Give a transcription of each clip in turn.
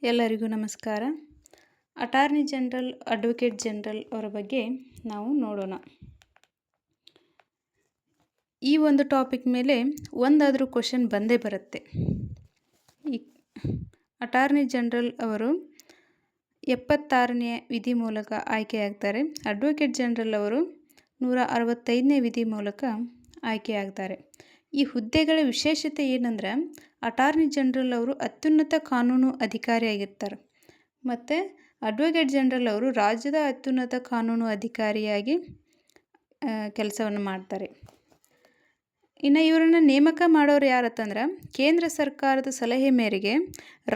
ಎಲ್ಲರಿಗೂ ನಮಸ್ಕಾರ. Attorney general, advocate general ಅವರ ಬಗ್ಗೆ ನಾವು ನೋಡೋಣ. ಈ ಒಂದು ಟಾಪಿಕ್ ಮೇಲೆ ಒಂದಾದರೂ ಕ್ವಶನ್ ಬಂದೇ ಬರುತ್ತೆ. ಈ ಅಟಾರ್ನಿ ಜನರಲ್ ಅವರು 76ನೇ ವಿಧಿ ಮೂಲಕ ಆಯ್ಕೆಯಾಗ್ತಾರೆ. ಅಡ್ವೊಕೇಟ್ ಜನರಲ್ ಅವರು 165ನೇ ವಿಧಿ ಮೂಲಕ ಆಯ್ಕೆಯಾಗ್ತಾರೆ. ಈ ಹುದ್ದೆಗಳ ವಿಶೇಷತೆ ಏನಂದ್ರೆ, ಅಟಾರ್ನಿ ಜನರಲ್ ಅವರು ಅತ್ಯುನ್ನತ ಕಾನೂನು ಅಧಿಕಾರಿಯಾಗಿರ್ತಾರೆ ಮತ್ತು ಅಡ್ವೊಕೇಟ್ ಜನರಲ್ ಅವರು ರಾಜ್ಯದ ಅತ್ಯುನ್ನತ ಕಾನೂನು ಅಧಿಕಾರಿಯಾಗಿ ಕೆಲಸವನ್ನು ಮಾಡ್ತಾರೆ. ಇನ್ನು ಇವರನ್ನು ನೇಮಕ ಮಾಡೋರು ಯಾರತ್ತಂದ್ರೆ, ಕೇಂದ್ರ ಸರ್ಕಾರದ ಸಲಹೆ ಮೇರೆಗೆ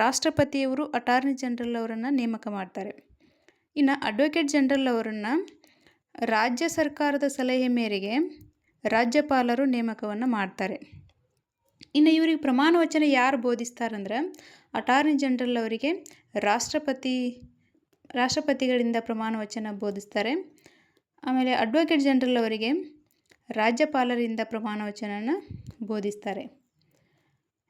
ರಾಷ್ಟ್ರಪತಿಯವರು ಅಟಾರ್ನಿ ಜನರಲ್ ಅವರನ್ನು ನೇಮಕ ಮಾಡ್ತಾರೆ. ಇನ್ನು ಅಡ್ವೊಕೇಟ್ ಜನರಲ್ ಅವರನ್ನು ರಾಜ್ಯ ಸರ್ಕಾರದ ಸಲಹೆ ಮೇರೆಗೆ ರಾಜ್ಯಪಾಲರು ನೇಮಕವನ್ನು ಮಾಡ್ತಾರೆ. ಇನ್ನು ಇವರಿಗೆ ಪ್ರಮಾಣ ವಚನ ಯಾರು ಬೋಧಿಸ್ತಾರಂದ್ರೆ, ಅಟಾರ್ನಿ ಜನರಲ್ ಅವರಿಗೆ ರಾಷ್ಟ್ರಪತಿಗಳಿಂದ ಪ್ರಮಾಣ ವಚನ ಬೋಧಿಸ್ತಾರೆ. ಆಮೇಲೆ ಅಡ್ವೊಕೇಟ್ ಜನರಲ್ ಅವರಿಗೆ ರಾಜ್ಯಪಾಲರಿಂದ ಪ್ರಮಾಣ ವಚನನ ಬೋಧಿಸ್ತಾರೆ.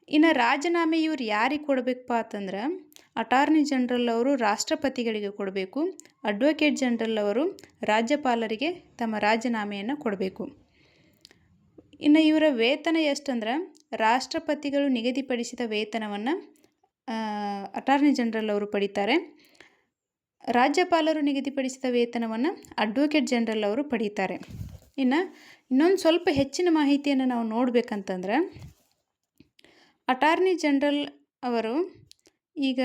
ಇನ್ನು ರಾಜೀನಾಮೆ ಇವ್ರು ಯಾರಿಗೆ ಕೊಡಬೇಕಪ್ಪ ಅಂತಂದ್ರೆ, ಅಟಾರ್ನಿ ಜನರಲ್ ಅವರು ರಾಷ್ಟ್ರಪತಿಗಳಿಗೆ ಕೊಡಬೇಕು, ಅಡ್ವೊಕೇಟ್ ಜನರಲ್ ಅವರು ರಾಜ್ಯಪಾಲರಿಗೆ ತಮ್ಮ ರಾಜೀನಾಮೆಯನ್ನು ಕೊಡಬೇಕು. ಇನ್ನು ಇವರ ವೇತನ ಎಷ್ಟಂದ್ರೆ, ರಾಷ್ಟ್ರಪತಿಗಳು ನಿಗದಿಪಡಿಸಿದ ವೇತನವನ್ನು ಅಟಾರ್ನಿ ಜನರಲ್ ಅವರು ಪಡೀತಾರೆ. ರಾಜ್ಯಪಾಲರು ನಿಗದಿಪಡಿಸಿದ ವೇತನವನ್ನು ಅಡ್ವೊಕೇಟ್ ಜನರಲ್ ಅವರು ಪಡೀತಾರೆ. ಇನ್ನೊಂದು ಸ್ವಲ್ಪ ಹೆಚ್ಚಿನ ಮಾಹಿತಿಯನ್ನು ನಾವು ನೋಡಬೇಕಂತಂದ್ರೆ, ಅಟಾರ್ನಿ ಜನರಲ್ ಅವರು ಈಗ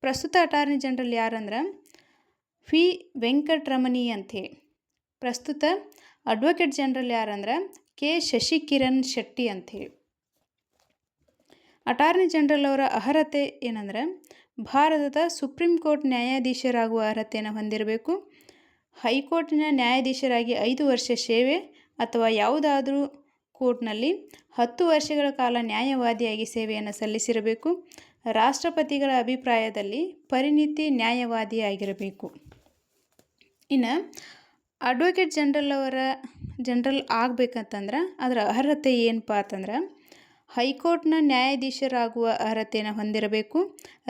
ಪ್ರಸ್ತುತ ಅಟಾರ್ನಿ ಜನರಲ್ ಯಾರಂದ್ರೆ ವಿ ವೆಂಕಟರಮಣಿ ಅಂಥೇಳಿ. ಪ್ರಸ್ತುತ ಅಡ್ವೊಕೇಟ್ ಜನರಲ್ ಯಾರಂದ್ರೆ ಕೆ ಶಶಿಕಿರಣ್ ಶೆಟ್ಟಿ ಅಂಥೇಳಿ. ಅಟಾರ್ನಿ ಜನರಲ್ ಅವರ ಅರ್ಹತೆ ಏನಂದ್ರೆ, ಭಾರತದ ಸುಪ್ರೀಂ ಕೋರ್ಟ್ ನ್ಯಾಯಾಧೀಶರಾಗುವ ಅರ್ಹತೆಯನ್ನು ಹೊಂದಿರಬೇಕು, ಹೈಕೋರ್ಟಿನ ನ್ಯಾಯಾಧೀಶರಾಗಿ 5 ವರ್ಷ ಸೇವೆ ಅಥವಾ ಯಾವುದಾದ್ರೂ ಕೋರ್ಟ್ನಲ್ಲಿ 10 ವರ್ಷಗಳ ಕಾಲ ನ್ಯಾಯವಾದಿಯಾಗಿ ಸೇವೆಯನ್ನು ಸಲ್ಲಿಸಿರಬೇಕು, ರಾಷ್ಟ್ರಪತಿಗಳ ಅಭಿಪ್ರಾಯದಲ್ಲಿ ಪರಿಣಿತಿ ನ್ಯಾಯವಾದಿಯಾಗಿರಬೇಕು. ಇನ್ನು ಅಡ್ವೊಕೇಟ್ ಜನರಲ್ ಆಗಬೇಕಂತಂದ್ರೆ ಅದರ ಅರ್ಹತೆ ಏನಪ್ಪ ಅಂತಂದ್ರೆ, ಹೈಕೋರ್ಟ್ನ ನ್ಯಾಯಾಧೀಶರಾಗುವ ಅರ್ಹತೆಯನ್ನು ಹೊಂದಿರಬೇಕು,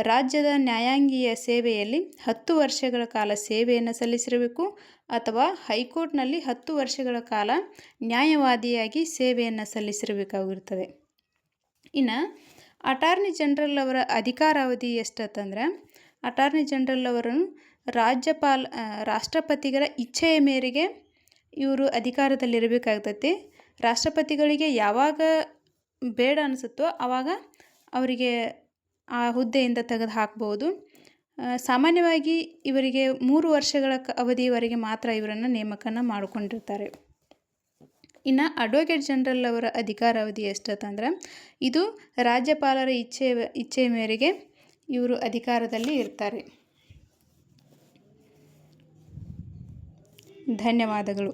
ರಾಜ್ಯದ ನ್ಯಾಯಾಂಗೀಯ ಸೇವೆಯಲ್ಲಿ 10 ವರ್ಷಗಳ ಕಾಲ ಸೇವೆಯನ್ನು ಸಲ್ಲಿಸಿರಬೇಕು ಅಥವಾ ಹೈಕೋರ್ಟ್ನಲ್ಲಿ 10 ವರ್ಷಗಳ ಕಾಲ ನ್ಯಾಯವಾದಿಯಾಗಿ ಸೇವೆಯನ್ನು ಸಲ್ಲಿಸಿರಬೇಕಾಗಿರ್ತದೆ. ಇನ್ನು ಅಟಾರ್ನಿ ಜನರಲ್ ಅವರ ಅಧಿಕಾರಾವಧಿ ಎಷ್ಟಂತಂದ್ರೆ, ಅಟಾರ್ನಿ ಜನರಲ್ ಅವರನ್ನು ರಾಷ್ಟ್ರಪತಿಗಳ ಇಚ್ಛೆಯ ಮೇರೆಗೆ ಇವರು ಅಧಿಕಾರದಲ್ಲಿರಬೇಕಾಗ್ತೈತಿ. ರಾಷ್ಟ್ರಪತಿಗಳಿಗೆ ಯಾವಾಗ ಬೇಡ ಅನಿಸುತ್ತೋ ಆವಾಗ ಅವರಿಗೆ ಆ ಹುದ್ದೆಯಿಂದ ತೆಗೆದು ಹಾಕ್ಬೋದು. ಸಾಮಾನ್ಯವಾಗಿ ಇವರಿಗೆ 3 ವರ್ಷಗಳ ಅವಧಿಯವರೆಗೆ ಮಾತ್ರ ಇವರನ್ನು ನೇಮಕನ ಮಾಡಿಕೊಂಡಿರ್ತಾರೆ. ಇನ್ನು ಅಡ್ವೊಕೇಟ್ ಜನರಲ್ ಅವರ ಅಧಿಕಾರಾವಧಿ ಎಷ್ಟಂತಂದ್ರೆ, ಇದು ರಾಜ್ಯಪಾಲರ ಇಚ್ಛೆಯ ಮೇರೆಗೆ ಇವರು ಅಧಿಕಾರದಲ್ಲಿ ಇರ್ತಾರೆ. ಧನ್ಯವಾದಗಳು.